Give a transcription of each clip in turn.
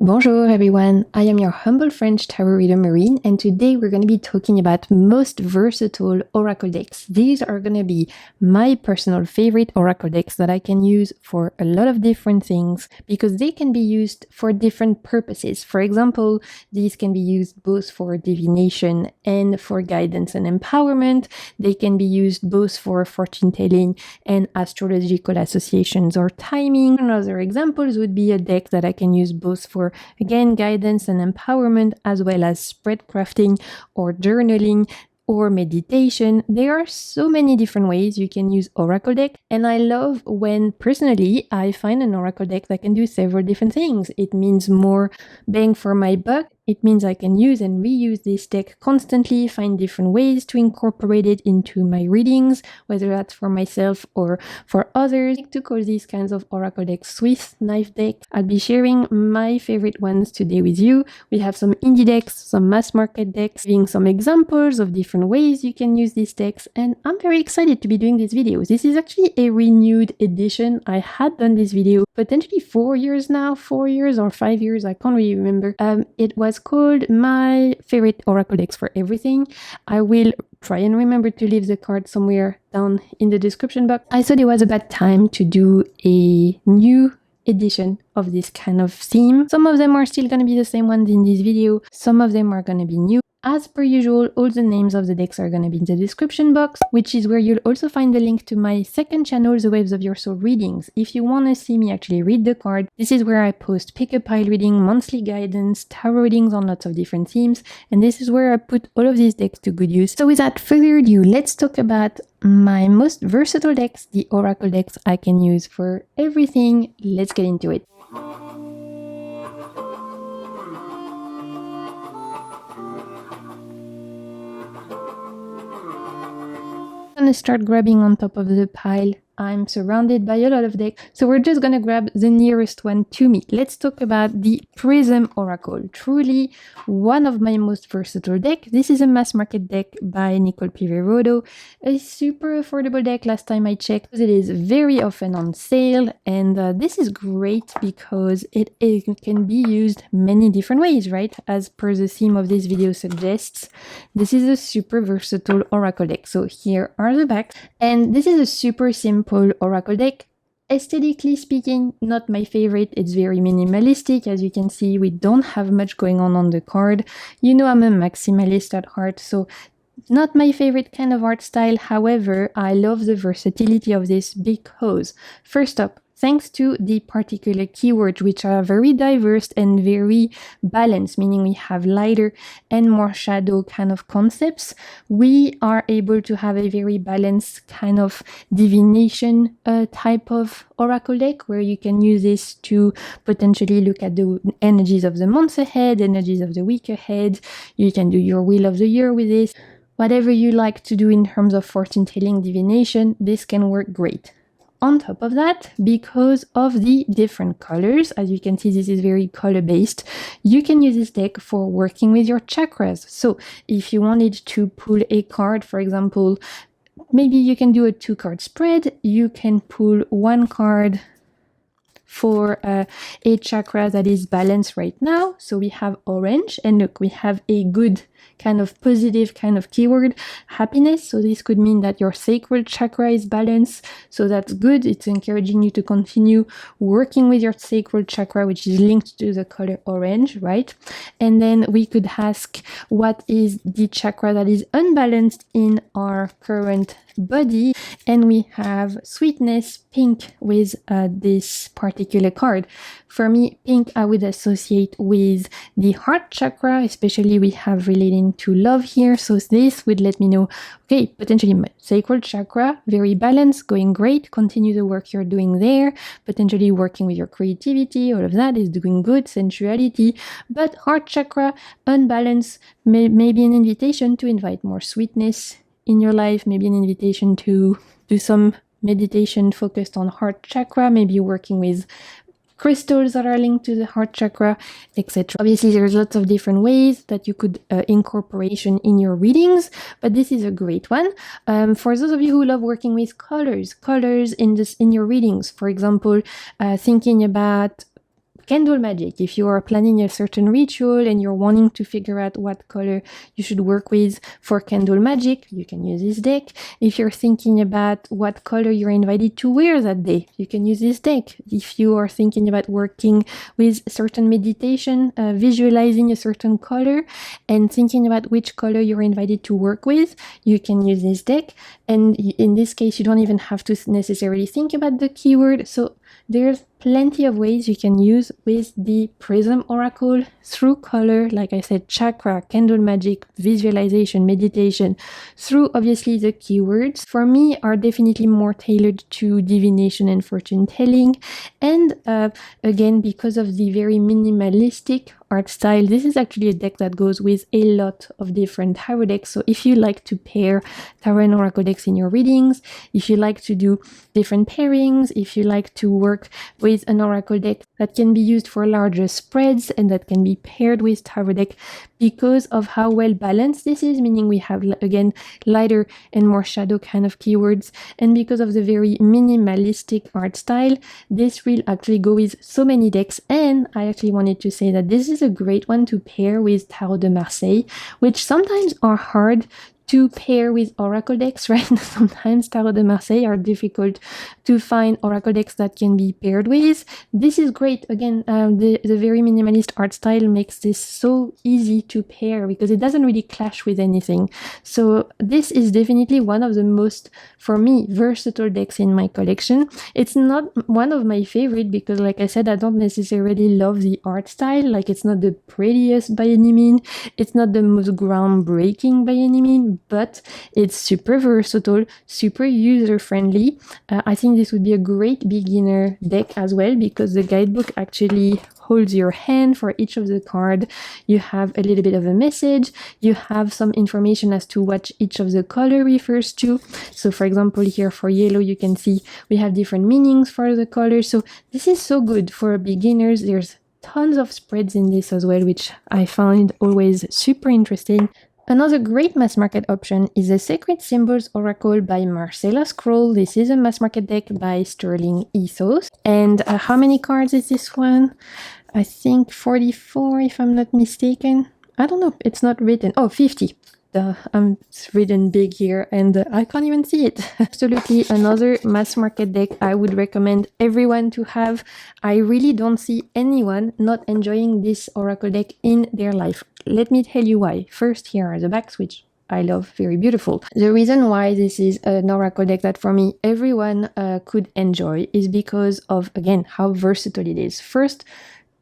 Bonjour everyone, I am your humble French tarot reader Marine, and today we're going to be talking about most versatile oracle decks. These are going to be my personal favorite oracle decks that I can use for a lot of different things because they can be used for different purposes. For example, these can be used both for divination and for guidance and empowerment. They can be used both for fortune telling and astrological associations or timing. Another examples would be a deck that I can use both for again guidance and empowerment, as well as spread crafting or journaling or meditation. There are so many different ways you can use oracle deck, and I love when personally I find an oracle deck that can do several different things. It means more bang for my buck. It means I can use and reuse this deck constantly, find different ways to incorporate it into my readings, whether that's for myself or for others. I like to call these kinds of oracle decks Swiss knife decks. I'll be sharing my favorite ones today with you. We have some indie decks, some mass market decks, giving some examples of different ways you can use these decks, and I'm very excited to be doing this video. This is actually a renewed edition. I had done this video potentially 4 years now, 4 years or 5 years, I can't really remember. It was called my favorite oracle decks for everything. I will try and remember to leave the card somewhere down in the description box. I thought it was about time to do a new edition of this kind of theme. Some of them are still going to be the same ones in this video. Some of them are going to be new. As per usual, all the names of the decks are going to be in the description box, which is where you'll also find the link to my second channel, The Waves of Your Soul readings. If you want to see me actually read the card, this is where I post pick-a-pile reading, monthly guidance, tarot readings on lots of different themes, and this is where I put all of these decks to good use. So without further ado, let's talk about my most versatile decks, the oracle decks I can use for everything. Let's get into it. I'm gonna start grabbing on top of the pile. I'm surrounded by a lot of decks, so we're just gonna grab the nearest one to me. Let's talk about the Prism Oracle. Truly one of my most versatile deck. This is a mass market deck by Nicole Piverodo. A super affordable deck last time I checked. It is very often on sale, and this is great because it can be used many different ways, right? As per the theme of this video suggests, this is a super versatile oracle deck. So here are the backs, and this is a super simple oracle deck. Aesthetically speaking, not my favorite. It's very minimalistic. As you can see, we don't have much going on the card. You know, I'm a maximalist at heart, so not my favorite kind of art style. However, I love the versatility of this because, first up, thanks to the particular keywords, which are very diverse and very balanced, meaning we have lighter and more shadow kind of concepts, we are able to have a very balanced kind of divination type of oracle deck, where you can use this to potentially look at the energies of the month ahead, energies of the week ahead. You can do your wheel of the year with this. Whatever you like to do in terms of fortune telling, divination, this can work great. On top of that, because of the different colors, as you can see, this is very color based, you can use this deck for working with your chakras. So if you wanted to pull a card, for example, maybe you can do a 2-card spread. You can pull one card for a chakra that is balanced right now. So we have orange, and look, we have a good kind of positive kind of keyword, happiness. So this could mean that your sacral chakra is balanced. So that's good. It's encouraging you to continue working with your sacral chakra, which is linked to the color orange, right? And then we could ask, what is the chakra that is unbalanced in our current body? And we have sweetness, pink, with this particular card. For me, pink I would associate with the heart chakra, especially we have relating to love here. So this would let me know, okay, potentially my sacral chakra, very balanced, going great, continue the work you're doing there, potentially working with your creativity, all of that is doing good, sensuality. But heart chakra, unbalanced, maybe an invitation to invite more sweetness in your life, maybe an invitation to do some meditation focused on heart chakra, maybe working with crystals that are linked to the heart chakra, etc. Obviously, there's lots of different ways that you could incorporation in your readings, but this is a great one. For those of you who love working with colors in your readings, for example, thinking about Candle magic. If you are planning a certain ritual and you're wanting to figure out what color you should work with for candle magic, you can use this deck. If you're thinking about what color you're invited to wear that day, you can use this deck. If you are thinking about working with certain meditation, visualizing a certain color and thinking about which color you're invited to work with, you can use this deck. And in this case, you don't even have to necessarily think about the keyword. So there's plenty of ways you can use with the Prism Oracle through color, like I said, chakra, candle magic, visualization, meditation, through obviously the keywords. For me, are definitely more tailored to divination and fortune telling. And again, because of the very minimalistic art style, this is actually a deck that goes with a lot of different tarot decks. So if you like to pair tarot and oracle decks in your readings, if you like to do different pairings, if you like to work with an oracle deck that can be used for larger spreads and that can be paired with tarot deck, because of how well balanced this is, meaning we have again lighter and more shadow kind of keywords, and because of the very minimalistic art style, this will actually go with so many decks. And I actually wanted to say that this is a great one to pair with Tarot de Marseille, which sometimes are hard to pair with oracle decks, right? Sometimes Tarot de Marseille are difficult to find oracle decks that can be paired with. This is great. Again, the very minimalist art style makes this so easy to pair because it doesn't really clash with anything. So this is definitely one of the most, for me, versatile decks in my collection. It's not one of my favorite because, like I said, I don't necessarily love the art style. Like, it's not the prettiest by any means. It's not the most groundbreaking by any means, but it's super versatile, super user-friendly. I think this would be a great beginner deck as well because the guidebook actually holds your hand for each of the cards. You have a little bit of a message. You have some information as to what each of the color refers to. So for example, here for yellow, you can see we have different meanings for the colors. So this is so good for beginners. There's tons of spreads in this as well, which I find always super interesting. Another great mass market option is the Sacred Symbols Oracle by Marcella Scroll. This is a mass market deck by Sterling Ethos. And how many cards is this one? I think 44, if I'm not mistaken. I don't know. It's not written. Oh, 50. It's written big here and I can't even see it. Absolutely another mass market deck I would recommend everyone to have. I really don't see anyone not enjoying this oracle deck in their life. Let me tell you why. First, here are the backs, which I love, very beautiful. The reason why this is an oracle deck that for me everyone could enjoy is because of, again, how versatile it is. First,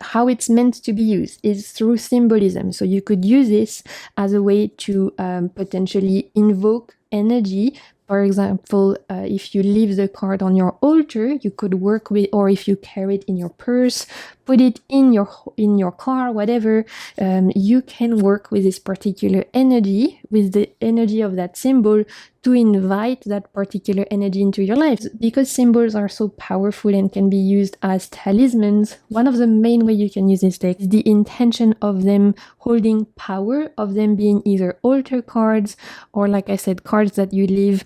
how it's meant to be used is through symbolism. So you could use this as a way to potentially invoke energy. For example, if you leave the card on your altar, you could work with, or if you carry it in your purse, put it in your car, whatever, you can work with this particular energy, with the energy of that symbol, to invite that particular energy into your life. Because symbols are so powerful and can be used as talismans, one of the main ways you can use this deck is the intention of them holding power, of them being either altar cards or, like I said, cards that you leave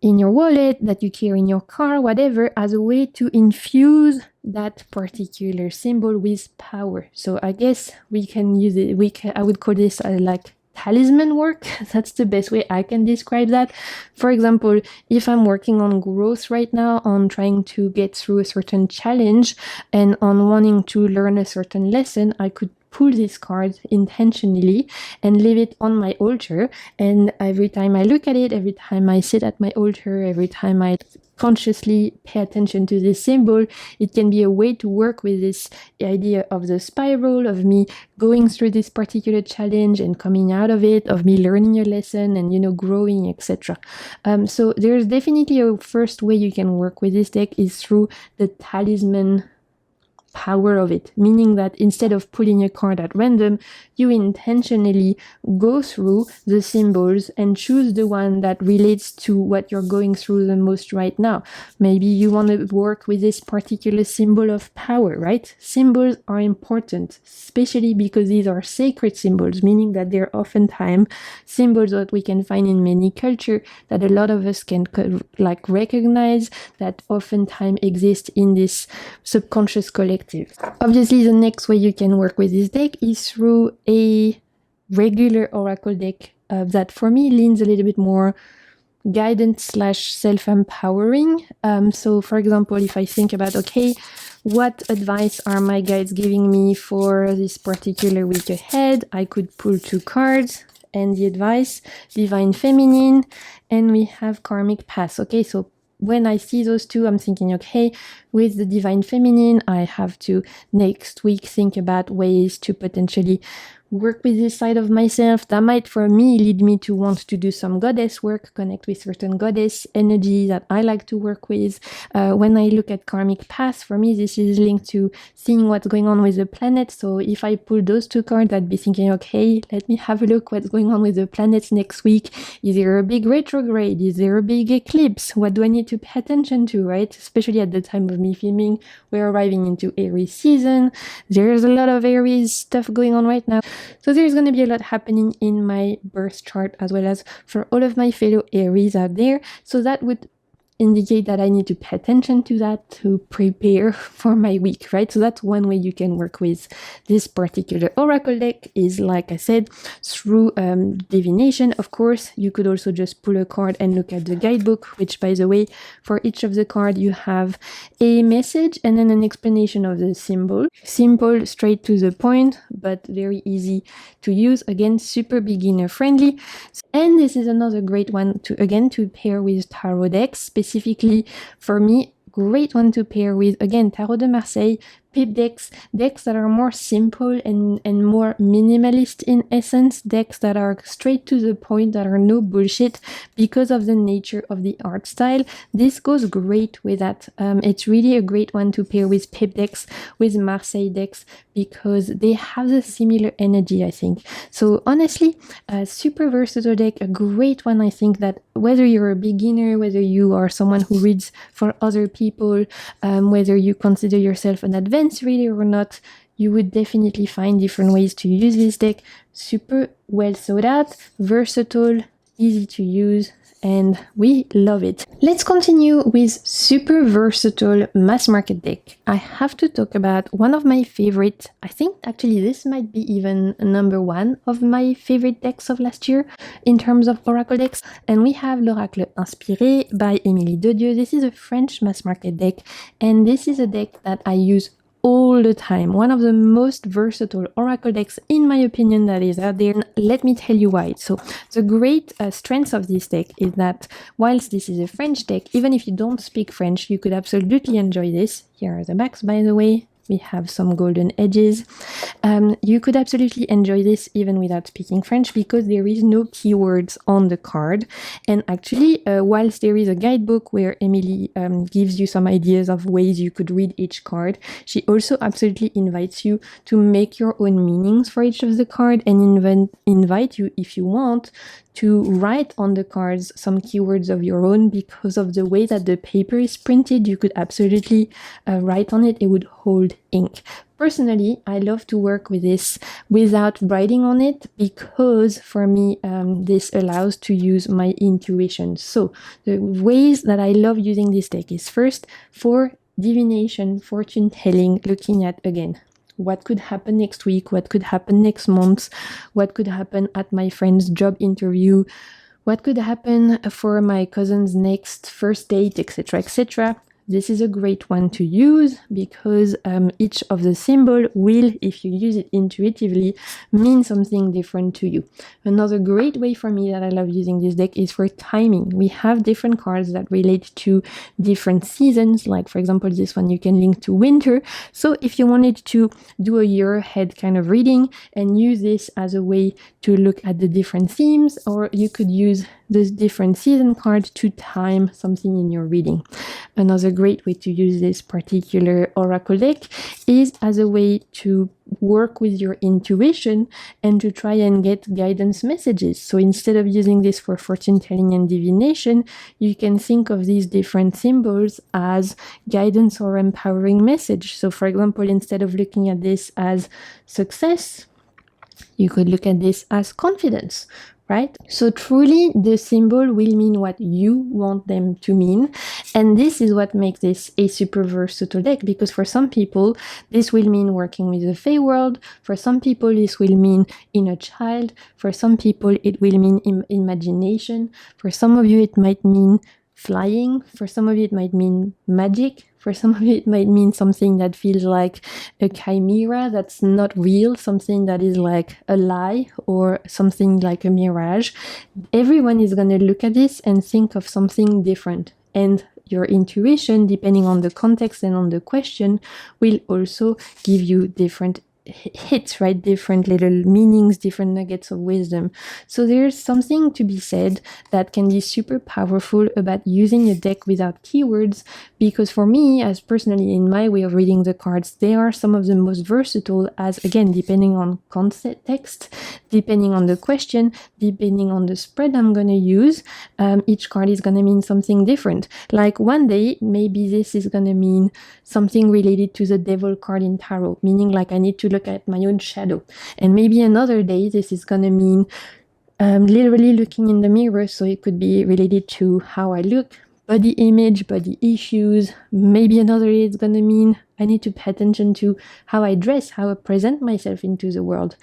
in your wallet, that you carry in your car, whatever, as a way to infuse that particular symbol with power. So I guess we can use it, I would call this like talisman work. That's the best way I can describe that. For example, if I'm working on growth right now, on trying to get through a certain challenge and on wanting to learn a certain lesson, I could pull this card intentionally and leave it on my altar. And every time I look at it, every time I sit at my altar, every time I consciously pay attention to this symbol, it can be a way to work with this idea of the spiral, of me going through this particular challenge and coming out of it, of me learning a lesson and, growing, etc. So there's definitely a first way you can work with this deck is through the talisman power of it, meaning that instead of pulling a card at random, you intentionally go through the symbols and choose the one that relates to what you're going through the most right now. Maybe you want to work with this particular symbol of power, right? Symbols are important, especially because these are sacred symbols, meaning that they're oftentimes symbols that we can find in many cultures that a lot of us can recognize, that oftentimes exist in this subconscious collective perspective. Obviously, the next way you can work with this deck is through a regular oracle deck that for me leans a little bit more guidance slash self-empowering. So for example, if I think about, okay, what advice are my guides giving me for this particular week ahead? I could pull 2 cards and the advice, Divine Feminine, and we have Karmic Path. Okay, so when I see those two, I'm thinking, okay, with the Divine Feminine, I have to next week think about ways to potentially work with this side of myself. That might, for me, lead me to want to do some goddess work, connect with certain goddess energy that I like to work with. When I look at Karmic Path, for me, this is linked to seeing what's going on with the planet. So if I pull those 2 cards, I'd be thinking, okay, let me have a look what's going on with the planets next week. Is there a big retrograde? Is there a big eclipse? What do I need to pay attention to, right? Especially at the time of me filming, we're arriving into Aries season. There's a lot of Aries stuff going on right now. So there's going to be a lot happening in my birth chart as well as for all of my fellow Aries out there. So that would indicate that I need to pay attention to that to prepare for my week, right? So that's one way you can work with this particular oracle deck is, like I said, through divination. Of course, you could also just pull a card and look at the guidebook, which, by the way, for each of the cards, you have a message and then an explanation of the symbol. Simple, straight to the point, but very easy to use. Again, super beginner friendly. And this is another great one to pair with tarot decks. Specifically for me, great one to pair with, again, Tarot de Marseille, pip decks that are more simple and more minimalist in essence, decks that are straight to the point, that are no bullshit because of the nature of the art style. This goes great with that. It's really a great one to pair with pip decks, with Marseille decks, because they have the similar energy, I think. So honestly, a super versatile deck, a great one, I think, that whether you're a beginner, whether you are someone who reads for other people, whether you consider yourself an advanced reader or not, you would definitely find different ways to use this deck. Super well thought out, versatile, easy to use, and we love it. Let's continue with super versatile mass market deck. I have to talk about one of my favorite, I think actually this might be even number 1 of my favorite decks of last year in terms of oracle decks, and we have l'Oracle Inspiré by Émilie Dedieu. This is a French mass market deck, and this is a deck that I use all the time. One of the most versatile oracle decks, in my opinion, that is out there. Let me tell you why. So the great strength of this deck is that whilst this is a French deck, even if you don't speak French, you could absolutely enjoy this. Here are the backs, by the way. We have some golden edges. You could absolutely enjoy this even without speaking French because there is no keywords on the card. And actually, whilst there is a guidebook where Emily gives you some ideas of ways you could read each card, she also absolutely invites you to make your own meanings for each of the card and invite you, if you want, to write on the cards some keywords of your own. Because of the way that the paper is printed, you could absolutely write on it. It would hold ink. Personally, I love to work with this without writing on it because for me, this allows to use my intuition. So the ways that I love using this deck is first for divination, fortune telling, looking at, again, what could happen next week, what could happen next month, what could happen at my friend's job interview, what could happen for my cousin's next first date, etc., etc. This is a great one to use because each of the symbol will, if you use it intuitively, mean something different to you. Another great way for me that I love using this deck is for timing. We have different cards that relate to different seasons, like for example this one you can link to winter. So if you wanted to do a year ahead kind of reading and use this as a way to look at the different themes, or you could use this different season card to time something in your reading. Another great way to use this particular oracle deck is as a way to work with your intuition and to try and get guidance messages. So instead of using this for fortune telling and divination, you can think of these different symbols as guidance or empowering message. So for example, instead of looking at this as success, you could look at this as confidence, right? So truly the symbol will mean what you want them to mean. And this is what makes this a super versatile deck, because for some people, this will mean working with the Fey world. For some people, this will mean inner child. For some people, it will mean imagination. For some of you, it might mean flying. For some of you, it might mean magic. For some of you, it might mean something that feels like a chimera that's not real, something that is like a lie, or something like a mirage. Everyone is going to look at this and think of something different. And your intuition, depending on the context and on the question, will also give you different hits, right? Different little meanings, different nuggets of wisdom. So there's something to be said that can be super powerful about using a deck without keywords, because for me, as personally in my way of reading the cards, they are some of the most versatile, as again, depending on context, depending on the question, depending on the spread I'm going to use, each card is going to mean something different. Like one day, maybe this is going to mean something related to the devil card in tarot, meaning like I need to look at my own shadow. And maybe another day, this is going to mean literally looking in the mirror, so it could be related to how I look, body image, body issues. Maybe another day it's going to mean I need to pay attention to how I dress, how I present myself into the world.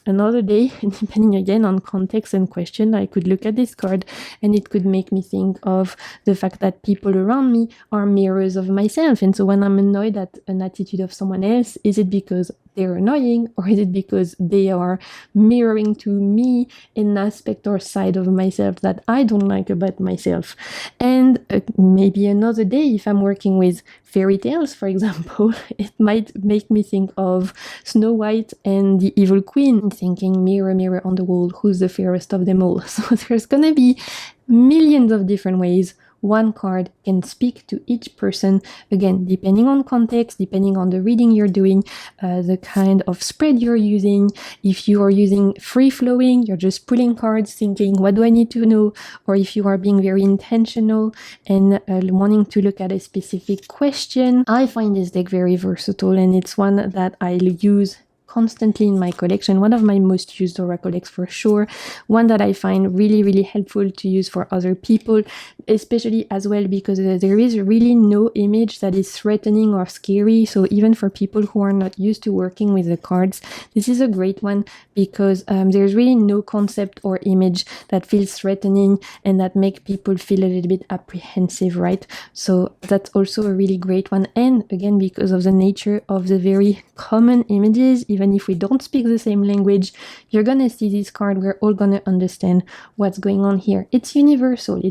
Another day, depending again on context and question, I could look at this card and it could make me think of the fact that people around me are mirrors of myself. And so when I'm annoyed at an attitude of someone else, is it because they're annoying, or is it because they are mirroring to me an aspect or side of myself that I don't like about myself? And maybe another day, if I'm working with fairy tales, for example, it might make me think of Snow White and the Evil Queen, thinking, mirror, mirror on the wall, who's the fairest of them all? So there's gonna be millions of different ways one card can speak to each person, again, depending on context, depending on the reading you're doing, the kind of spread you're using. If you are using free-flowing, you're just pulling cards thinking, what do I need to know? Or if you are being very intentional and wanting to look at a specific question, I find this deck very versatile, and it's one that I use constantly in my collection, one of my most used oracle decks for sure, one that I find really, really helpful to use for other people, especially as well because there is really no image that is threatening or scary. So even for people who are not used to working with the cards, this is a great one because there's really no concept or image that feels threatening and that make people feel a little bit apprehensive, right? So that's also a really great one. And again, because of the nature of the very common images, even if we don't speak the same language, you're gonna see this card, we're all gonna understand what's going on here. It's universal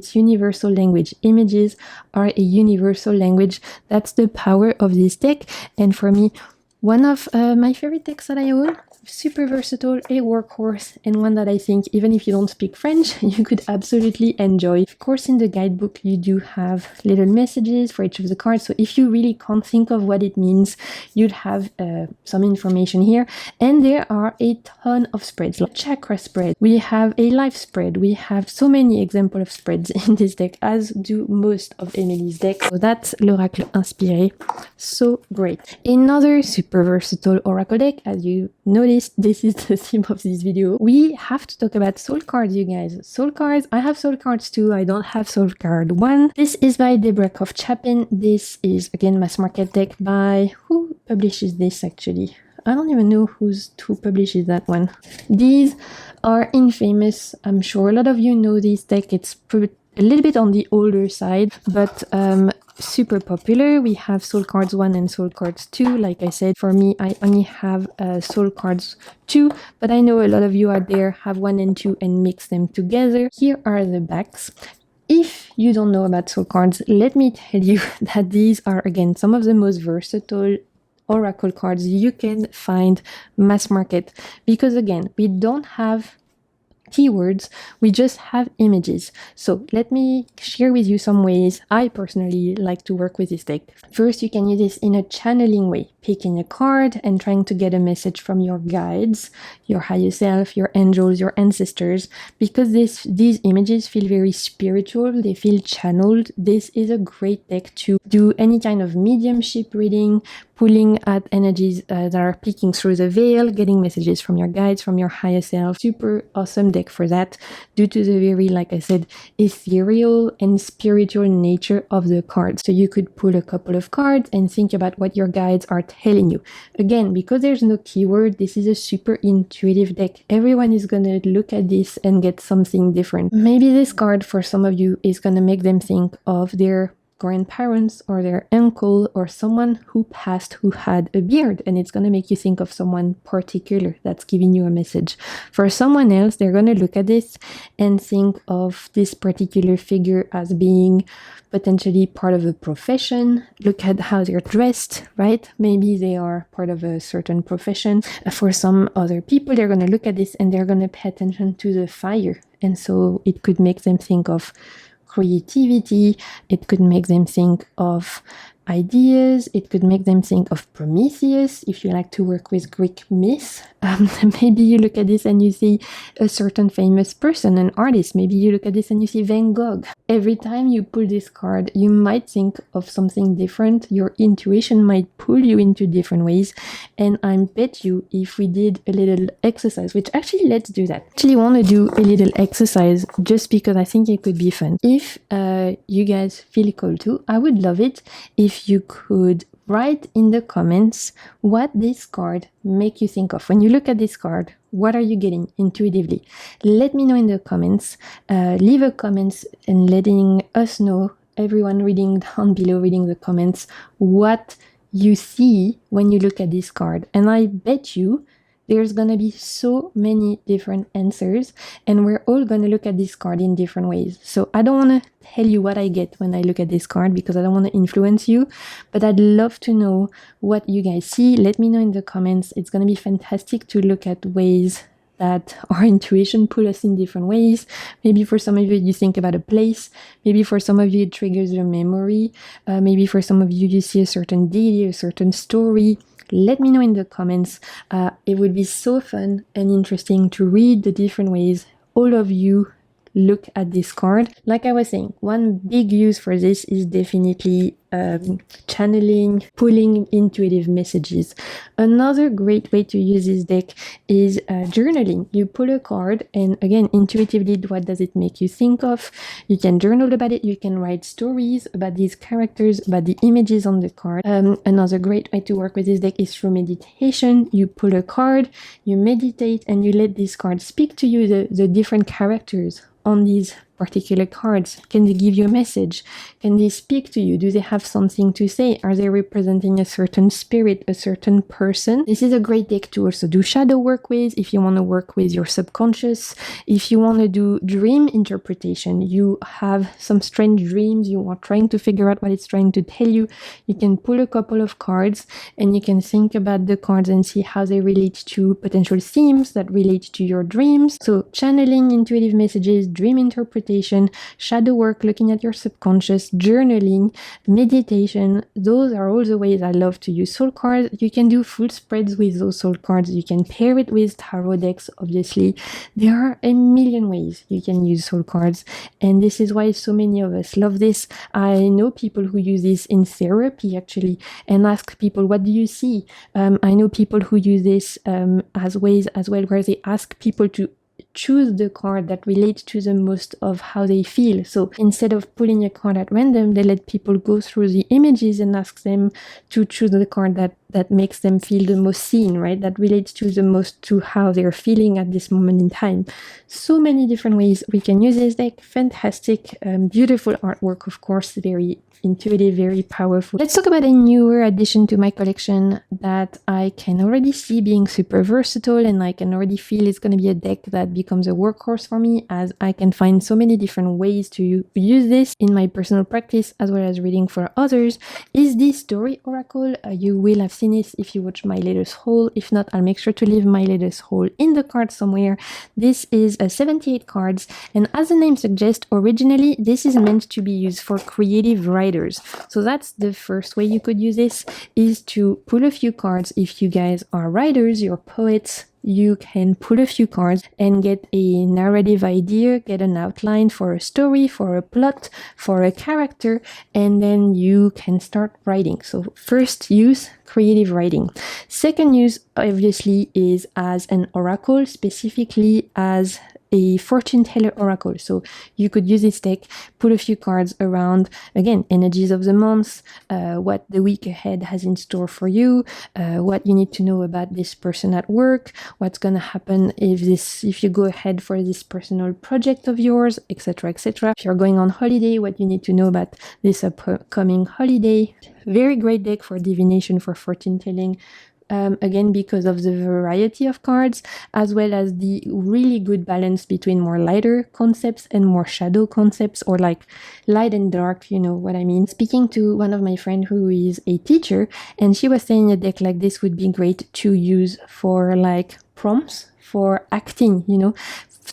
language. Images are a universal language. That's the power of this deck. And for me, one of my favorite decks that I own, super versatile, a workhorse, and one that I think even if you don't speak French, you could absolutely enjoy. Of course, in the guidebook, you do have little messages for each of the cards. So if you really can't think of what it means, you'd have some information here. And there are a ton of spreads, like chakra spread. We have a life spread. We have so many examples of spreads in this deck, as do most of Emily's decks. So that's l'Oracle Inspiré. So great. Another super versatile oracle deck, as you notice, this is the theme of this video. We have to talk about soul cards, you guys. Soul cards. I have soul cards too. I don't have soul card 1. This is by Deborah Koff-Chapin. This is again mass market deck by who publishes this actually? I don't even know who publishes that one. These are infamous. I'm sure a lot of you know this deck. It's a little bit on the older side, but super popular. We have Soul Cards 1 and Soul Cards 2. Like I said, for me, I only have Soul Cards 2, but I know a lot of you out there have 1 and 2 and mix them together. Here are the backs. If you don't know about Soul Cards, let me tell you that these are, again, some of the most versatile oracle cards you can find mass market. Because, again, we don't have keywords, we just have images. So let me share with you some ways I personally like to work with this deck. First, you can use this in a channeling way, picking a card and trying to get a message from your guides, your higher self, your angels, your ancestors, because these images feel very spiritual, they feel channeled. This is a great deck to do any kind of mediumship reading, pulling at energies that are peeking through the veil, getting messages from your guides, from your higher self. Super awesome deck for that, due to the very, like I said, ethereal and spiritual nature of the cards. So you could pull a couple of cards and think about what your guides are telling you. Again, because there's no keyword, this is a super intuitive deck. Everyone is gonna look at this and get something different. Maybe this card for some of you is gonna make them think of their grandparents or their uncle or someone who passed who had a beard, and it's going to make you think of someone particular that's giving you a message. For someone else, they're going to look at this and think of this particular figure as being potentially part of a profession. Look at how they're dressed, right? Maybe they are part of a certain profession. For some other people, they're going to look at this and they're going to pay attention to the fire, and so it could make them think of creativity, it could make them think of ideas, it could make them think of Prometheus, if you like to work with Greek myths. Maybe you look at this and you see a certain famous person, an artist. Maybe you look at this and you see Van Gogh. Every time you pull this card, you might think of something different. Your intuition might pull you into different ways. And I bet you if we did a little exercise, which actually let's do that. I actually want to do a little exercise just because I think it could be fun. If you guys feel called to, I would love it if you could write in the comments what this card make you think of. When you look at this card, what are you getting intuitively? Let me know in the comments. Leave a comment and letting us know, everyone reading down below, reading the comments, what you see when you look at this card. And I bet you there's going to be so many different answers, and we're all going to look at this card in different ways. So I don't want to tell you what I get when I look at this card because I don't want to influence you, but I'd love to know what you guys see. Let me know in the comments. It's going to be fantastic to look at ways that our intuition pull us in different ways. Maybe for some of you, you think about a place. Maybe for some of you, it triggers your memory. Maybe for some of you, you see a certain deity, a certain story. Let me know in the comments. It would be so fun and interesting to read the different ways all of you look at this card. Like I was saying, one big use for this is definitely channeling, pulling intuitive messages. Another great way to use this deck is journaling. You pull a card and again, intuitively, what does it make you think of? You can journal about it. You can write stories about these characters, about the images on the card. Another great way to work with this deck is through meditation. You pull a card, you meditate, and you let this card speak to you, the different characters on these particular cards. Can they give you a message? Can they speak to you? Do they have something to say? Are they representing a certain spirit, a certain person? This is a great deck to also do shadow work with if you want to work with your subconscious. If you want to do dream interpretation, you have some strange dreams, you are trying to figure out what it's trying to tell you, you can pull a couple of cards and you can think about the cards and see how they relate to potential themes that relate to your dreams. So channeling intuitive messages, dream interpretation, shadow work, looking at your subconscious, journaling, meditation, those are all the ways I love to use soul cards. You can do full spreads with those soul cards. You can pair it with tarot decks, obviously. There are a million ways you can use soul cards, and this is why so many of us love this. I know people who use this in therapy, actually, and ask people, what do you see? I know people who use this as ways as well, where they ask people to choose the card that relates to the most of how they feel. So instead of pulling a card at random, they let people go through the images and ask them to choose the card that makes them feel the most seen, right? That relates to the most to how they're feeling at this moment in time. So many different ways we can use this deck. Fantastic, beautiful artwork, of course, very intuitive, very powerful. Let's talk about a newer addition to my collection that I can already see being super versatile, and I can already feel it's going to be a deck that becomes a workhorse for me, as I can find so many different ways to use this in my personal practice as well as reading for others, is the Story Oracle. You will have seen this if you watch my latest haul. If not, I'll make sure to leave my latest haul in the card somewhere. This is 78 cards, and as the name suggests, originally this is meant to be used for creative writers. So that's the first way you could use this, is to pull a few cards. If you guys are writers, you're poets, you can pull a few cards and get a narrative idea, get an outline for a story, for a plot, for a character, and then you can start writing. So first use, creative writing. Second use, obviously, is as an oracle, specifically as a fortune teller oracle. So you could use this deck, put a few cards around, again, energies of the month, what the week ahead has in store for you, what you need to know about this person at work, what's gonna happen if you go ahead for this personal project of yours, etc., etc. If you're going on holiday, what you need to know about this upcoming holiday. Very great deck for divination, for fortune telling. Again, because of the variety of cards, as well as the really good balance between more lighter concepts and more shadow concepts, or like light and dark, you know what I mean. Speaking to one of my friends who is a teacher, and she was saying a deck like this would be great to use for like prompts for acting, you know.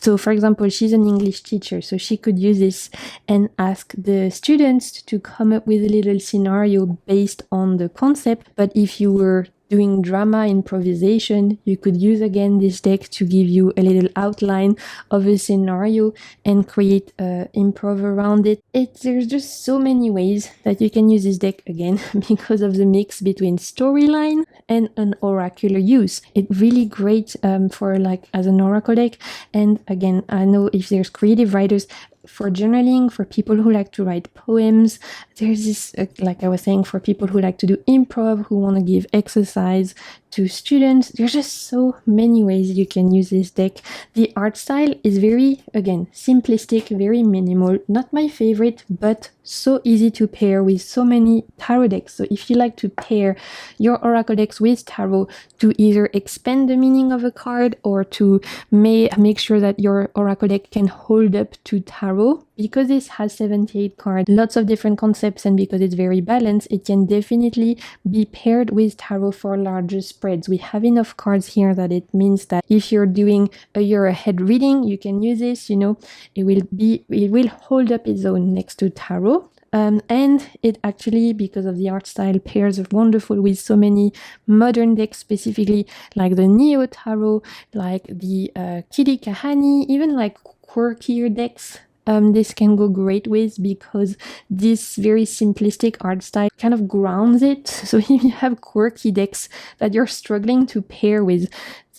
So for example, she's an English teacher, so she could use this and ask the students to come up with a little scenario based on the concept. But if you were doing drama improvisation, you could use again this deck to give you a little outline of a scenario and create improv around it. There's just so many ways that you can use this deck, again, because of the mix between storyline and an oracular use. It's really great for like as an oracle deck. And again, I know if there's creative writers, for journaling, for people who like to write poems, there's this, like I was saying, for people who like to do improv, who want to give exercise to students. There's just so many ways you can use this deck. The art style is very, again, simplistic, very minimal. Not my favorite, but so easy to pair with so many tarot decks. So if you like to pair your oracle decks with tarot to either expand the meaning of a card or to make sure that your oracle deck can hold up to tarot, because this has 78 cards, lots of different concepts, and because it's very balanced, it can definitely be paired with tarot for larger spreads. We have enough cards here that it means that if you're doing a year ahead reading, you can use this, you know, it will hold up its own next to tarot. And it actually, because of the art style, pairs wonderful with so many modern decks, specifically like the Neo Tarot, like the Kiri Kahani, even like quirkier decks. This can go great with, because this very simplistic art style kind of grounds it. So if you have quirky decks that you're struggling to pair with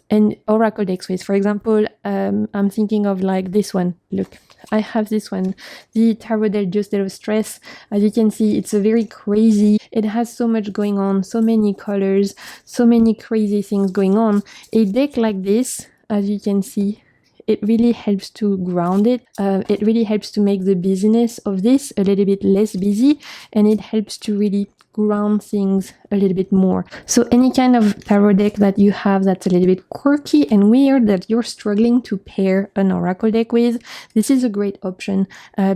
and oracle decks with, for example, I'm thinking of like this one. Look, I have this one, the Tarot del Dios de los Stress. As you can see, it's a very crazy, it has so much going on, so many colors, so many crazy things going on. A deck like this, as you can see, it really helps to ground it. It really helps to make the busyness of this a little bit less busy, and it helps to really ground things a little bit more. So any kind of tarot deck that you have that's a little bit quirky and weird, that you're struggling to pair an oracle deck with, this is a great option,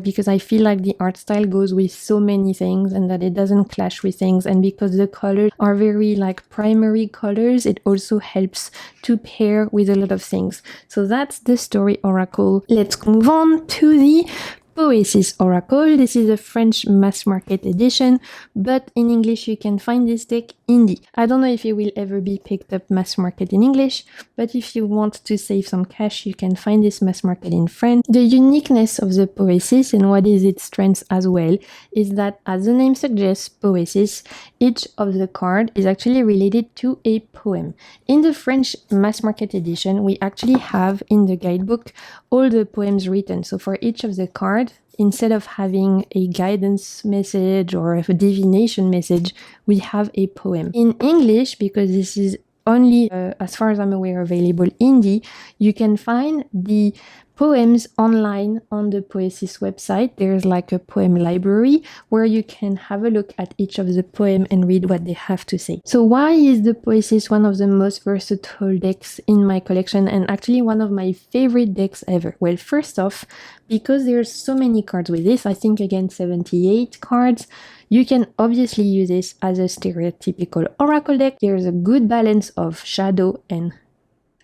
because I feel like the art style goes with so many things and that it doesn't clash with things. And because the colors are very like primary colors, it also helps to pair with a lot of things. So that's the story oracle. Let's move on to the Poesis Oracle. This is a French mass market edition, but in English you can find this deck indie. I don't know if it will ever be picked up mass market in English, but if you want to save some cash, you can find this mass market in French. The uniqueness of the Poesis, and what is its strength as well, is that, as the name suggests, Poesis, each of the card is actually related to a poem. In the French mass market edition, we actually have in the guidebook all the poems written. So for each of the cards, instead of having a guidance message or a divination message, we have a poem. In English, because this is only, as far as I'm aware, available indie, you can find the poems online on the Poesis website. There's like a poem library where you can have a look at each of the poem and read what they have to say. So why is the Poesis one of the most versatile decks in my collection and actually one of my favorite decks ever? Well, first off, because there's so many cards with this, I think again 78 cards, you can obviously use this as a stereotypical oracle deck. There's a good balance of shadow and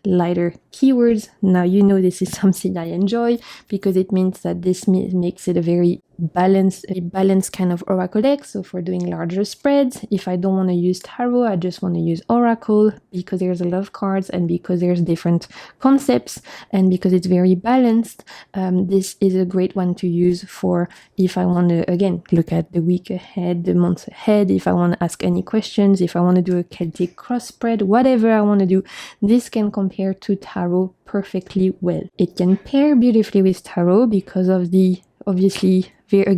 lighter keywords. Now you know this is something I enjoy because it means that this makes it a very balanced kind of oracle deck. So for doing larger spreads, if I don't want to use tarot, I just want to use oracle because there's a lot of cards and because there's different concepts and because it's very balanced. This is a great one to use for if I want to, again, look at the week ahead, the month ahead, if I want to ask any questions, if I want to do a Celtic cross spread, whatever I want to do, this can compare to tarot perfectly well. It can pair beautifully with tarot because of the obviously very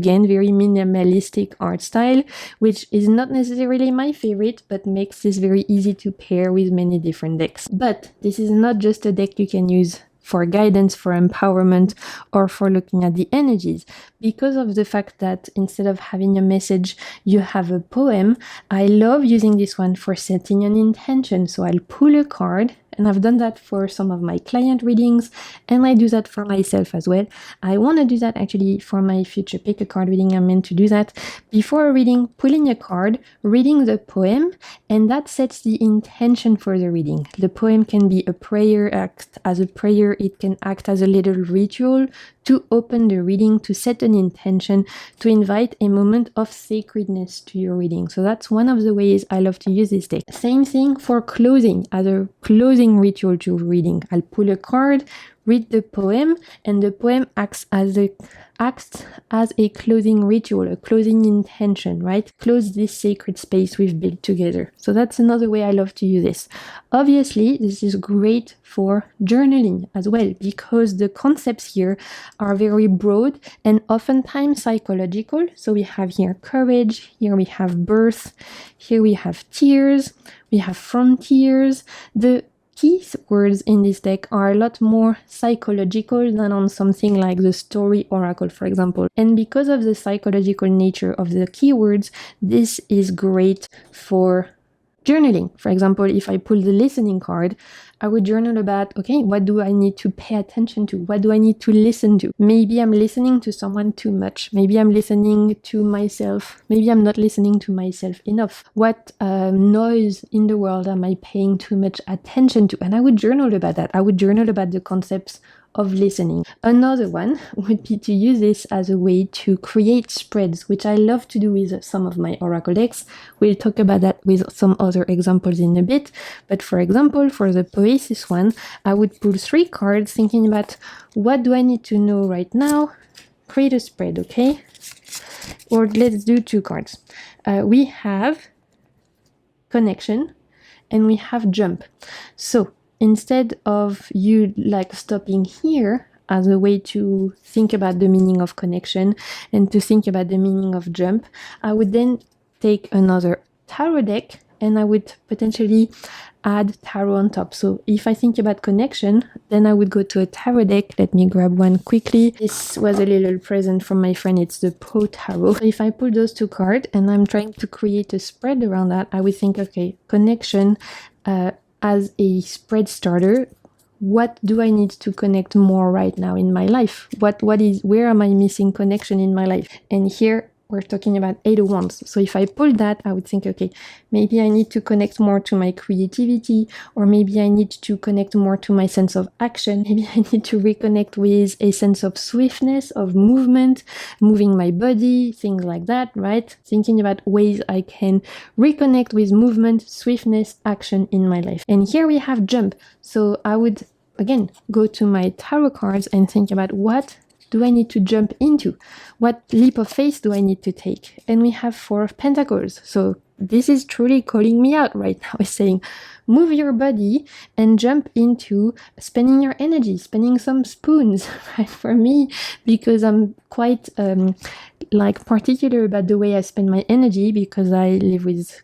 minimalistic art style, which is not necessarily my favorite, but makes this very easy to pair with many different decks. But this is not just a deck you can use for guidance, for empowerment, or for looking at the energies. Because of the fact that instead of having a message, you have a poem, I love using this one for setting an intention. So I'll pull a card, and I've done that for some of my client readings, and I do that for myself as well. I want to do that actually for my future pick a card reading. I'm meant to do that before a reading, pulling a card, reading the poem, and that sets the intention for the reading. The poem can be a prayer, act as a prayer, it can act as a little ritual to open the reading, to set an intention, to invite a moment of sacredness to your reading. So that's one of the ways I love to use this deck. Same thing for closing, as a closing ritual to reading. I'll pull a card, read the poem, and the poem acts as a closing ritual, a closing intention, right? Close this sacred space we've built together. So that's another way I love to use this. Obviously, this is great for journaling as well because the concepts here are very broad and oftentimes psychological. So we have here courage, here we have birth, here we have tears, we have frontiers. The key words in this deck are a lot more psychological than on something like the story oracle, for example. And because of the psychological nature of the keywords, this is great for journaling. For example, if I pull the listening card, I would journal about, okay, what do I need to pay attention to? What do I need to listen to? Maybe I'm listening to someone too much. Maybe I'm listening to myself. Maybe I'm not listening to myself enough. What noise in the world am I paying too much attention to? And I would journal about that. I would journal about the concepts of listening. Another one would be to use this as a way to create spreads, which I love to do with some of my oracle decks. We'll talk about that with some other examples in a bit. But for example, for the Poesis one, I would pull 3 cards thinking about what do I need to know right now? Create a spread, okay? Or let's do 2 cards. We have connection and we have jump. So instead of you like stopping here as a way to think about the meaning of connection and to think about the meaning of jump, I would then take another tarot deck and I would potentially add tarot on top. So if I think about connection, then I would go to a tarot deck. Let me grab one quickly. This was a little present from my friend. It's the Po Tarot. So if I pull those 2 cards and I'm trying to create a spread around that, I would think, okay, connection, as a spread starter, what do I need to connect more right now in my life? Where am I missing connection in my life? And here we're talking about 8 of Wands. So if I pull that, I would think, okay, maybe I need to connect more to my creativity, or maybe I need to connect more to my sense of action. Maybe I need to reconnect with a sense of swiftness, of movement, moving my body, things like that, right? Thinking about ways I can reconnect with movement, swiftness, action in my life. And here we have jump. So I would, again, go to my tarot cards and think about what do I need to jump into? What leap of faith do I need to take? And we have 4 of Pentacles. So this is truly calling me out right now. It's saying, move your body and jump into spending your energy, spending some spoons, right? For me, because I'm quite particular about the way I spend my energy because I live with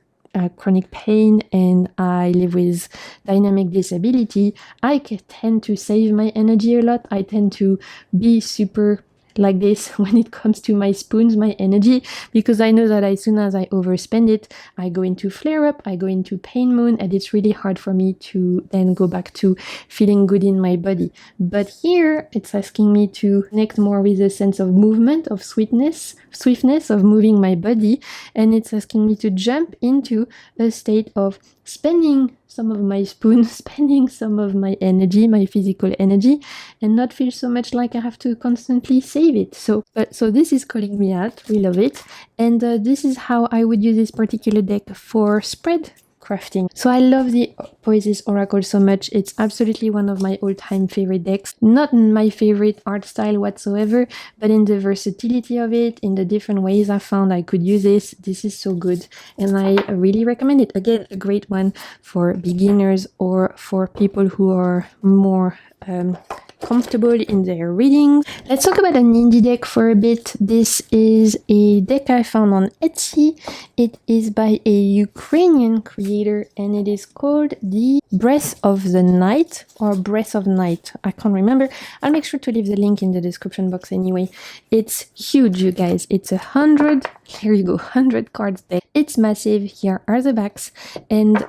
chronic pain and I live with dynamic disability, I tend to save my energy a lot. I tend to be super like this when it comes to my spoons, my energy, because I know that as soon as I overspend it, I go into flare up, I go into pain moon, and it's really hard for me to then go back to feeling good in my body. But here it's asking me to connect more with a sense of movement, of swiftness of moving my body, and it's asking me to jump into a state of spending some of my spoons, spending some of my energy, my physical energy, and not feel so much like I have to constantly save it. So this is calling me out. We love it. And this is how I would use this particular deck for spread crafting. So I love the Poesis Oracle so much. It's absolutely one of my all-time favorite decks. Not my favorite art style whatsoever, but in the versatility of it, in the different ways I found I could use this is so good. And I really recommend it. Again, a great one for beginners or for people who are more comfortable in their readings. Let's talk about an indie deck for a bit. This is a deck I found on Etsy. It is by a Ukrainian creator and it is called the Breath of the Night or Breath of Night. I can't remember. I'll make sure to leave the link in the description box anyway. It's huge, you guys. It's 100, here you go, 100 cards deck. It's massive. Here are the backs. And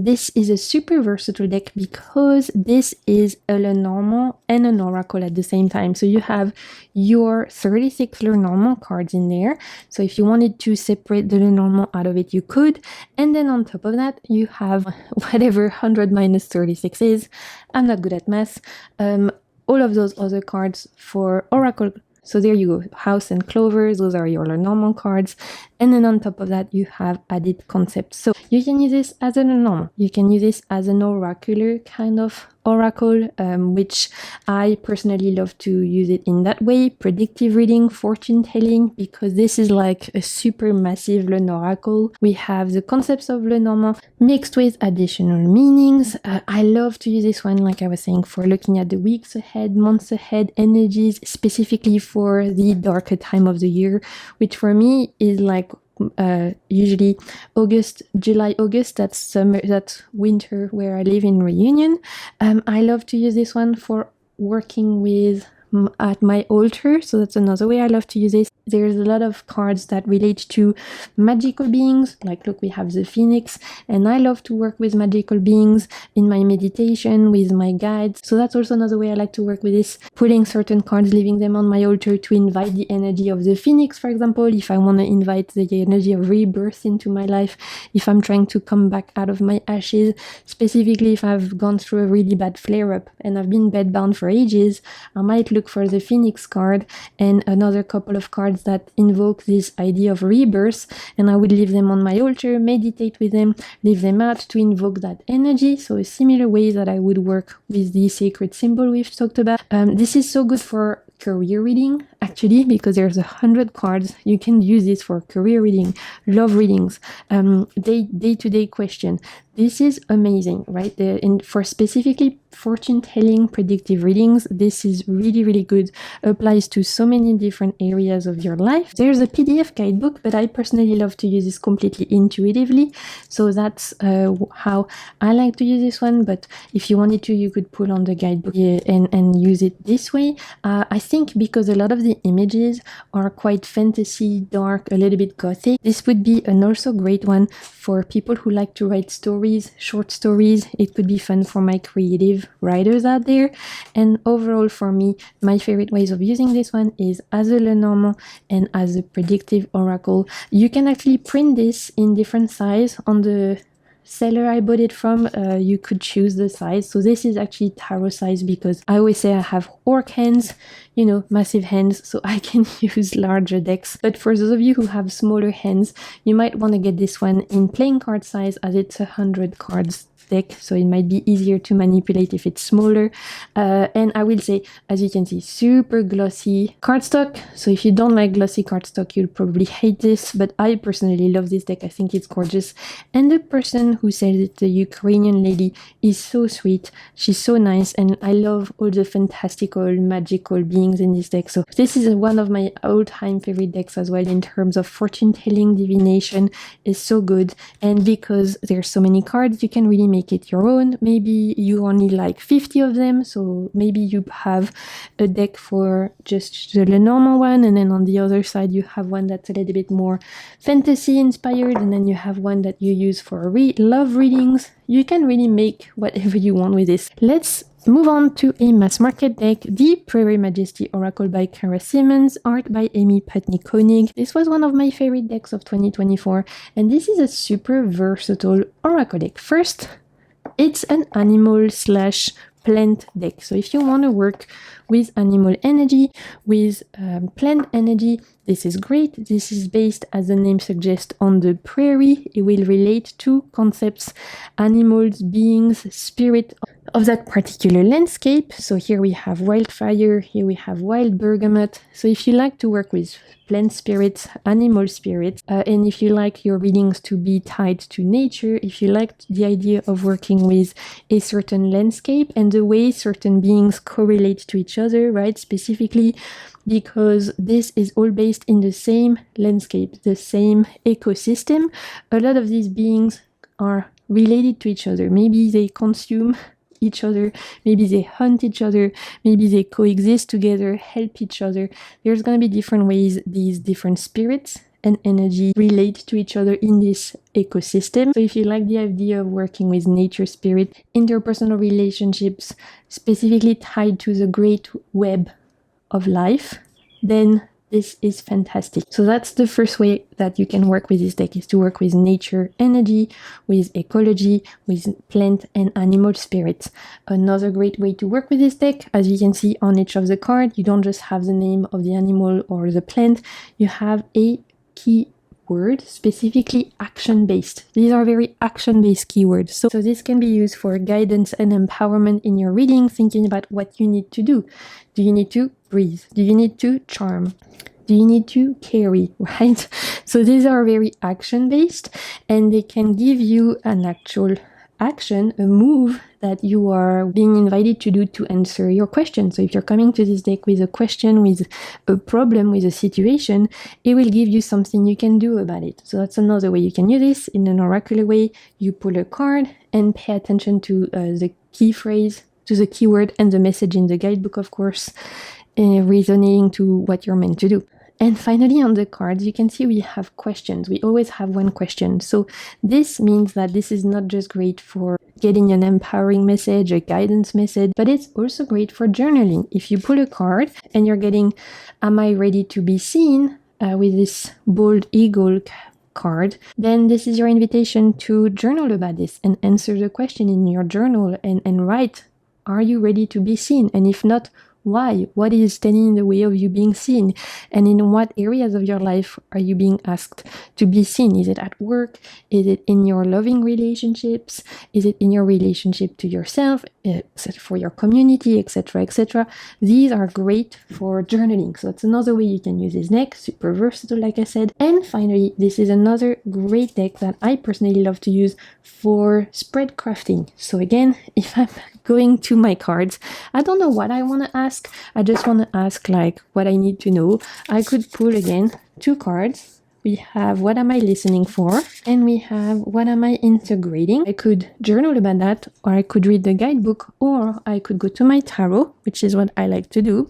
this is a super versatile deck because this is a Lenormand and an Oracle at the same time. So you have your 36 Lenormand cards in there. So if you wanted to separate the Lenormand out of it, you could. And then on top of that, you have whatever 100 minus 36 is. I'm not good at math. All of those other cards for Oracle. So there you go, House and Clovers, those are your Lenormand cards. And then on top of that, you have added concepts. So you can use this as a Lenormand. You can use this as an oracular kind of oracle, which I personally love to use it in that way. Predictive reading, fortune telling, because this is like a super massive Lenoracle. We have the concepts of Lenormand mixed with additional meanings. I love to use this one, like I was saying, for looking at the weeks ahead, months ahead, energies, specifically for the darker time of the year, which for me is like usually July, August, that's summer, that's winter where I live in Reunion. I love to use this one for working with at my altar, so that's another way I love to use this. There's a lot of cards that relate to magical beings, like look, we have the Phoenix, and I love to work with magical beings in my meditation with my guides. So that's also another way I like to work with this, putting certain cards, leaving them on my altar to invite the energy of the Phoenix, for example, if I want to invite the energy of rebirth into my life, if I'm trying to come back out of my ashes, specifically if I've gone through a really bad flare-up and I've been bedbound for ages, I might look for the Phoenix card and another couple of cards that invoke this idea of rebirth, and I would leave them on my altar, meditate with them, leave them out to invoke that energy. So a similar way that I would work with the sacred symbol we've talked about. This is so good for career reading, actually, because there's 100 cards. You can use this for career reading, love readings, day-to-day question. This is amazing, right? For specifically fortune telling, predictive readings, this is really, really good. Applies to so many different areas of your life. There's a PDF guidebook, but I personally love to use this completely intuitively. So that's how I like to use this one. But if you wanted to, you could pull on the guidebook and use it this way. I think because a lot of the images are quite fantasy, dark, a little bit gothic, this would be an also great one for people who like to write stories, short stories. It could be fun for my creative writers out there. And overall for me, my favorite ways of using this one is as a Lenormand and as a predictive oracle. You can actually print this in different size on the seller I bought it from. You could choose the size. So this is actually tarot size because I always say I have orc hands, you know, massive hands, so I can use larger decks. But for those of you who have smaller hands, you might want to get this one in playing card size as it's 100 cards deck, so it might be easier to manipulate if it's smaller. And I will say, as you can see, super glossy cardstock. So if you don't like glossy cardstock, you'll probably hate this, but I personally love this deck. I think it's gorgeous. And the person who said that the Ukrainian lady is so sweet. She's so nice, and I love all the fantastical, magical beings in this deck. So this is one of my all-time favorite decks as well in terms of fortune telling, divination. Is so good, and because there's so many cards, you can really make it your own. Maybe you only like 50 of them, so maybe you have a deck for just the normal one, and then on the other side you have one that's a little bit more fantasy inspired, and then you have one that you use for love readings. You can really make whatever you want with this. Let's move on to a mass market deck, the Prairie Majesty Oracle by Kara Simmons, art by Amy Putney Koenig. This was one of my favorite decks of 2024, and this is a super versatile oracle deck. First, it's an animal slash plant deck. So if you want to work with animal energy, with plant energy, this is great. This is based, as the name suggests, on the prairie. It will relate to concepts, animals, beings, spirit of that particular landscape. So here we have wildfire, here we have wild bergamot. So if you like to work with plant spirits, animal spirits, and if you like your readings to be tied to nature, if you like the idea of working with a certain landscape and the way certain beings correlate to each other, right? Specifically because this is all based in the same landscape, the same ecosystem. A lot of these beings are related to each other. Maybe they consume each other, maybe they hunt each other, maybe they coexist together, help each other. There's going to be different ways these different spirits and energy relate to each other in this ecosystem. So if you like the idea of working with nature spirit, interpersonal relationships, specifically tied to the great web of life, then this is fantastic. So that's the first way that you can work with this deck, is to work with nature energy, with ecology, with plant and animal spirits. Another great way to work with this deck, as you can see on each of the cards, you don't just have the name of the animal or the plant, you have a keyword, specifically action-based. These are very action-based keywords. So this can be used for guidance and empowerment in your reading, thinking about what you need to do. Do you need to breathe? Do you need to charm? Do you need to carry, right? So these are very action-based, and they can give you an actual action, a move that you are being invited to do to answer your question. So if you're coming to this deck with a question, with a problem, with a situation, it will give you something you can do about it. So that's another way you can use this. In an oracular way, you pull a card and pay attention to the key phrase, to the keyword and the message in the guidebook, of course, resonating to what you're meant to do. And finally, on the cards, you can see we have questions. We always have one question. So this means that this is not just great for getting an empowering message, a guidance message, but it's also great for journaling. If you pull a card and you're getting, am I ready to be seen, with this bold eagle card, then this is your invitation to journal about this and answer the question in your journal and write, are you ready to be seen? And if not, why? What is standing in the way of you being seen? And in what areas of your life are you being asked to be seen? Is it at work? Is it in your loving relationships? Is it in your relationship to yourself, for your community, etc., etc.? These are great for journaling. So that's another way you can use this deck. Super versatile, like I said. And finally, this is another great deck that I personally love to use for spread crafting. So again, if I'm going to my cards, I don't know what I want to ask. I just want to ask like what I need to know. I could pull again 2 cards. We have what am I listening for, and we have what am I integrating. I could journal about that, or I could read the guidebook, or I could go to my tarot, which is what I like to do.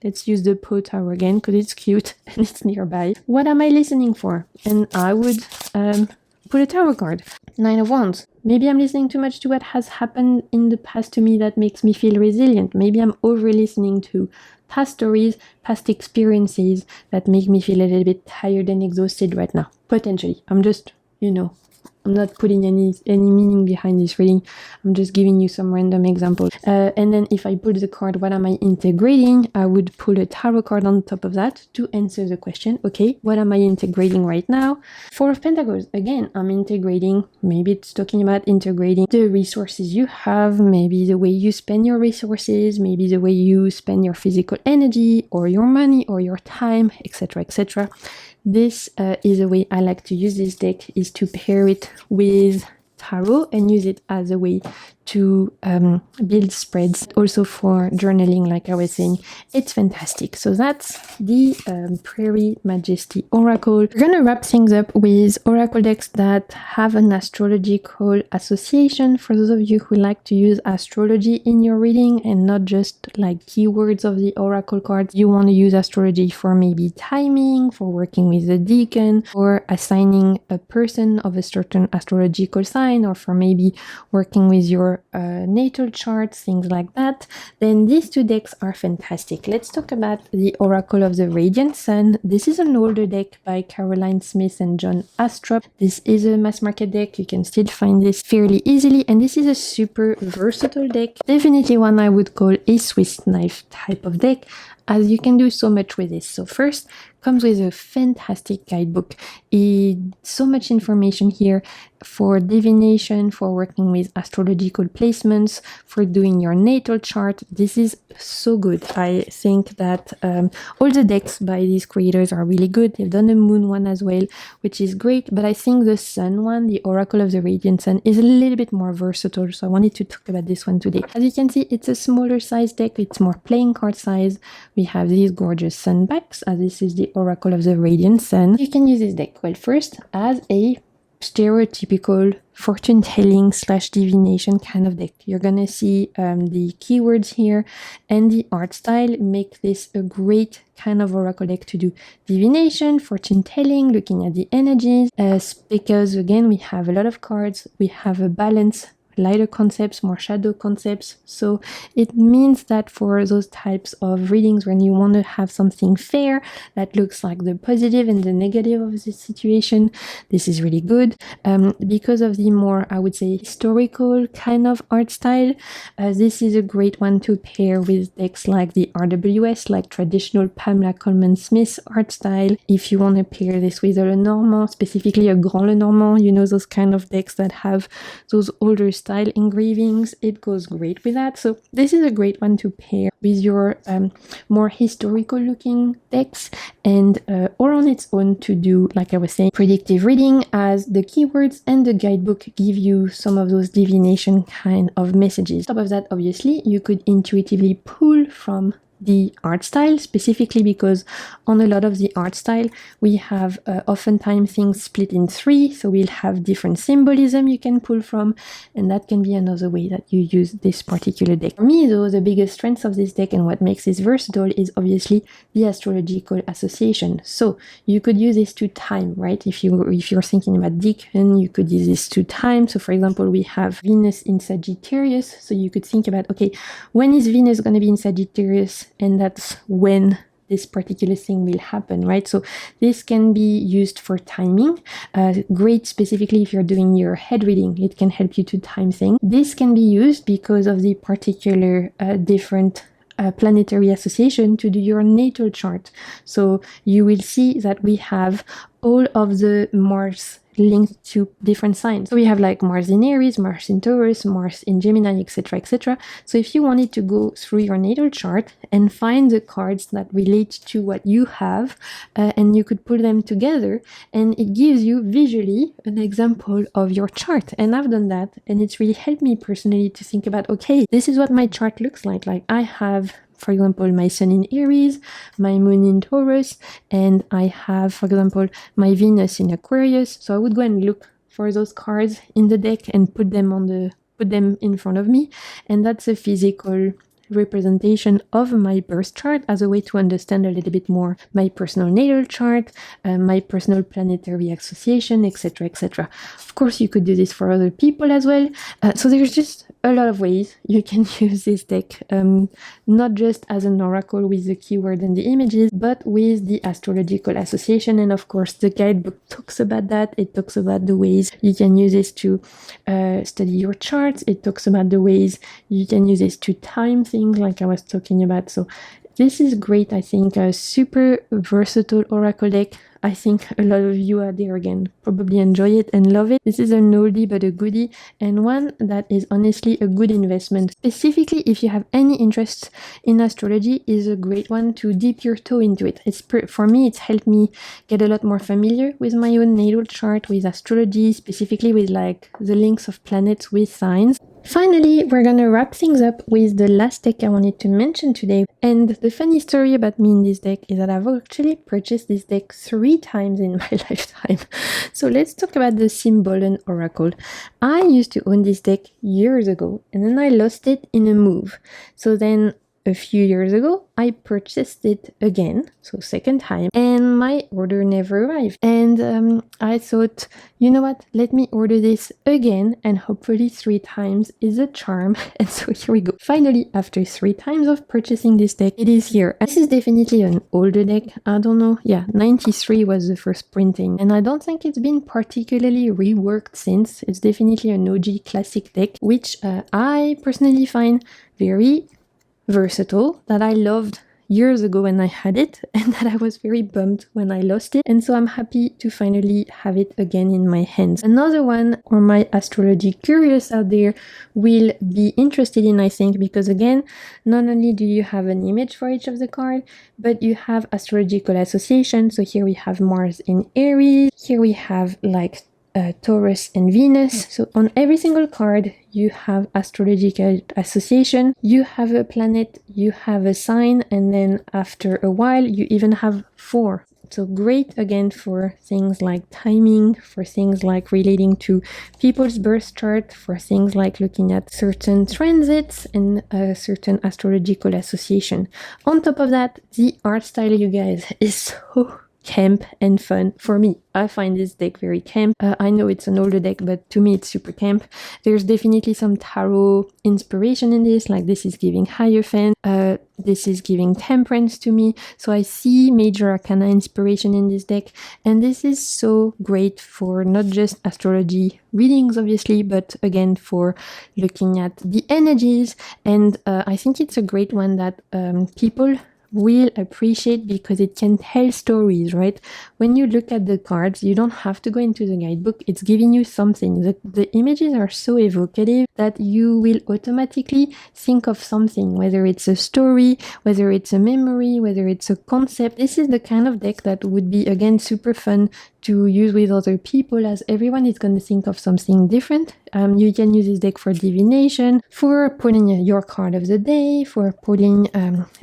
Let's use the Poe Tarot again because it's cute and it's nearby. What am I listening for? And I would put a tarot card. 9 of Wands. Maybe I'm listening too much to what has happened in the past to me that makes me feel resilient. Maybe I'm over-listening to past stories, past experiences that make me feel a little bit tired and exhausted right now. Potentially. I'm just, I'm not putting any meaning behind this reading. I'm just giving you some random examples. And then if I pull the card, what am I integrating? I would pull a tarot card on top of that to answer the question. Okay, what am I integrating right now? 4 of Pentacles. Again, I'm integrating. Maybe it's talking about integrating the resources you have, maybe the way you spend your resources, maybe the way you spend your physical energy or your money or your time, etc., etc. This is a way I like to use this deck, is to pair it with tarot and use it as a way to build spreads, also for journaling, like I was saying. It's fantastic. So that's the Prairie Majesty Oracle. We're gonna wrap things up with oracle decks that have an astrological association for those of you who like to use astrology in your reading and not just like keywords of the oracle cards. You want to use astrology for maybe timing, for working with the deacon, or assigning a person of a certain astrological sign, or for maybe working with your natal charts, things like that, then these two decks are fantastic. Let's talk about the Oracle of the Radiant Sun. This is an older deck by Caroline Smith and John Astrup. This is a mass market deck. You can still find this fairly easily, and this is a super versatile deck. Definitely one I would call a Swiss knife type of deck, as you can do so much with this. So first, comes with a fantastic guidebook. So much information here for divination, for working with astrological placements, for doing your natal chart. This is so good. I think that all the decks by these creators are really good. They've done a moon one as well, which is great, but I think the sun one, the Oracle of the Radiant Sun, is a little bit more versatile, so I wanted to talk about this one today. As you can see, it's a smaller size deck. It's more playing card size. We have these gorgeous sun backs, as this is the Oracle of the Radiant Sun. You can use this deck, well, first as a stereotypical fortune telling / divination kind of deck. You're gonna see the keywords here and the art style make this a great kind of oracle deck to do divination, fortune telling, looking at the energies, because again we have a lot of cards, we have a balance, lighter concepts, more shadow concepts. So it means that for those types of readings when you want to have something fair that looks like the positive and the negative of the situation, this is really good. Because of the more, I would say, historical kind of art style, this is a great one to pair with decks like the RWS, like traditional Pamela Coleman Smith art style. If you want to pair this with a Lenormand, specifically a Grand Lenormand, you know, those kind of decks that have those older style engravings, it goes great with that. So this is a great one to pair with your more historical looking decks, and or on its own to do, like I was saying, predictive reading, as the keywords and the guidebook give you some of those divination kind of messages. On top of that, obviously, you could intuitively pull from the art style, specifically because on a lot of the art style we have oftentimes things split in three, so we'll have different symbolism you can pull from, and that can be another way that you use this particular deck. For me though, the biggest strength of this deck and what makes this versatile is obviously the astrological association. So you could use this to time, right? If you're thinking about deacon, you could use this to time. So for example, we have Venus in Sagittarius, so you could think about, okay, when is Venus going to be in Sagittarius? And that's when this particular thing will happen, right? So this can be used for timing. Great, specifically if you're doing your head reading, it can help you to time things. This can be used because of the particular different planetary association to do your natal chart. So you will see that we have all of the Mars linked to different signs. So we have like Mars in Aries, Mars in Taurus, Mars in Gemini, etc., etc. So if you wanted to go through your natal chart and find the cards that relate to what you have, and you could put them together, and it gives you visually an example of your chart. And I've done that, and it's really helped me personally to think about, okay, this is what my chart looks like. Like I have, for example, my sun in Aries, my moon in Taurus, and I have, for example, my Venus in Aquarius. So I would go and look for those cards in the deck and put them in front of me, and that's a physical representation of my birth chart as a way to understand a little bit more my personal natal chart, my personal planetary association, etc., etc. Of course, you could do this for other people as well. So there's just a lot of ways you can use this deck, not just as an oracle with the keyword and the images, but with the astrological association. And of course, the guidebook talks about that. It talks about the ways you can use this to study your charts. It talks about the ways you can use this to time things, like I was talking about. So this is great. I think a super versatile oracle deck. I think a lot of you out there again probably enjoy it and love it. This is an oldie but a goodie, and one that is honestly a good investment. Specifically, if you have any interest in astrology, is a great one to dip your toe into it. For me, it's helped me get a lot more familiar with my own natal chart, with astrology, specifically with like the links of planets with signs. Finally, we're gonna wrap things up with the last deck I wanted to mention today. And the funny story about me in this deck is that I've actually purchased this deck 3 times in my lifetime. So let's talk about the Symbolen Oracle. I used to own this deck years ago, and then I lost it in a move. So then a few years ago, I purchased it again, so second time, and my order never arrived. And I thought, you know what, let me order this again, and hopefully 3 times is a charm. And so here we go. Finally, after 3 times of purchasing this deck, it is here. This is definitely an older deck. I don't know, yeah, 93 was the first printing, and I don't think it's been particularly reworked since. It's definitely an OG classic deck, which I personally find very versatile, that I loved years ago when I had it, and that I was very bummed when I lost it. And so I'm happy to finally have it again in my hands. Another one, or my astrology curious out there will be interested in, I think, because again, not only do you have an image for each of the card, but you have astrological association. So here we have Mars in Aries, here we have like Taurus and Venus. So on every single card, you have astrological association, you have a planet, you have a sign, and then after a while, you even have 4. So great again for things like timing, for things like relating to people's birth chart, for things like looking at certain transits and a certain astrological association. On top of that, the art style, you guys, is so camp and fun for me. I find this deck very camp. I know it's an older deck, but to me it's super camp. There's definitely some tarot inspiration in this, like this is giving Hierophant, this is giving Temperance to me. So I see major arcana inspiration in this deck, and this is so great for not just astrology readings, obviously, but again for looking at the energies. And I think it's a great one that people will appreciate because it can tell stories, right? When you look at the cards, you don't have to go into the guidebook. It's giving you something. The images are so evocative that you will automatically think of something, whether it's a story, whether it's a memory, whether it's a concept. This is the kind of deck that would be, again, super fun to use with other people, as everyone is going to think of something different. You can use this deck for divination, for pulling your card of the day, for pulling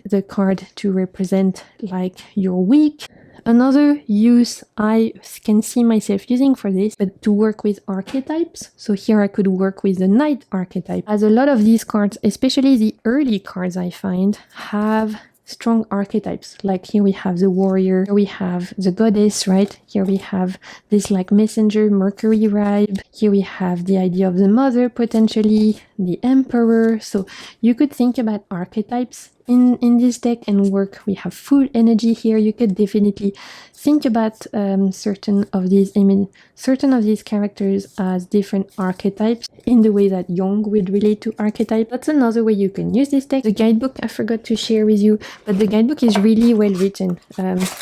the card to represent like your week. Another use I can see myself using for this, but to work with archetypes. So here I could work with the knight archetype, as a lot of these cards, especially the early cards I find, have strong archetypes. Like here we have the warrior, here we have the goddess, right? Here we have this like messenger, Mercury ride. Here we have the idea of the mother, potentially, the emperor. So you could think about archetypes in this deck and work. We have full energy here. You could definitely think about certain of these characters as different archetypes in the way that Jung would relate to archetype. That's another way you can use this deck. The guidebook I forgot to share with you, but the guidebook is really well written.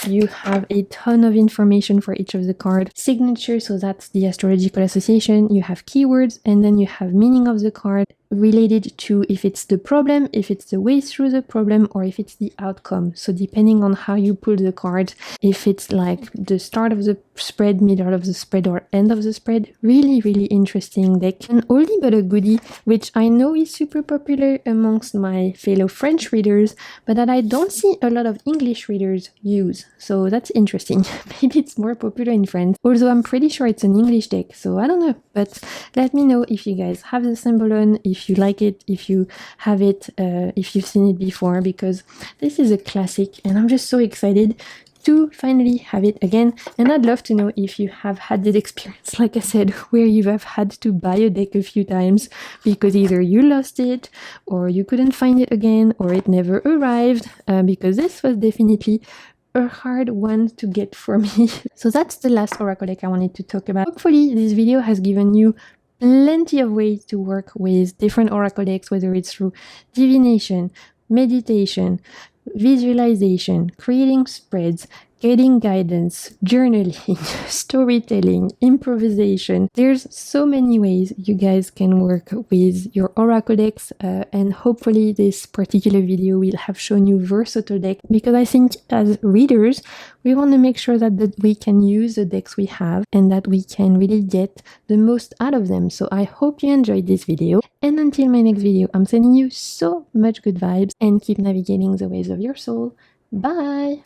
You have a ton of information for each of the card signature, so that's the astrological association. You have keywords, and then you have meaning of the card related to if it's the problem, if it's the way through the problem, or if it's the outcome. So depending on how you pull the card, if it's like the start of the spread, middle of the spread, or end of the spread. Really, really interesting deck. An oldie but a goodie, which I know is super popular amongst my fellow French readers, but that I don't see a lot of English readers use. So that's interesting. Maybe it's more popular in France, although I'm pretty sure it's an English deck, so I don't know. But let me know if you guys have the Symbolen, if you like it, if you have it, if you've seen it before, because this is a classic and I'm just so excited to finally have it again. And I'd love to know if you have had this experience, like I said, where you have had to buy a deck a few times because either you lost it or you couldn't find it again, or it never arrived, because this was definitely a hard one to get for me. So that's the last oracle deck I wanted to talk about. Hopefully this video has given you plenty of ways to work with different oracle decks, whether it's through divination, meditation, visualization, creating spreads, getting guidance, journaling, storytelling, improvisation. There's so many ways you guys can work with your oracle decks, and hopefully this particular video will have shown you versatile deck, because I think as readers we want to make sure that we can use the decks we have and that we can really get the most out of them. So I hope you enjoyed this video, and until my next video, I'm sending you so much good vibes and keep navigating the waves of your soul. Bye!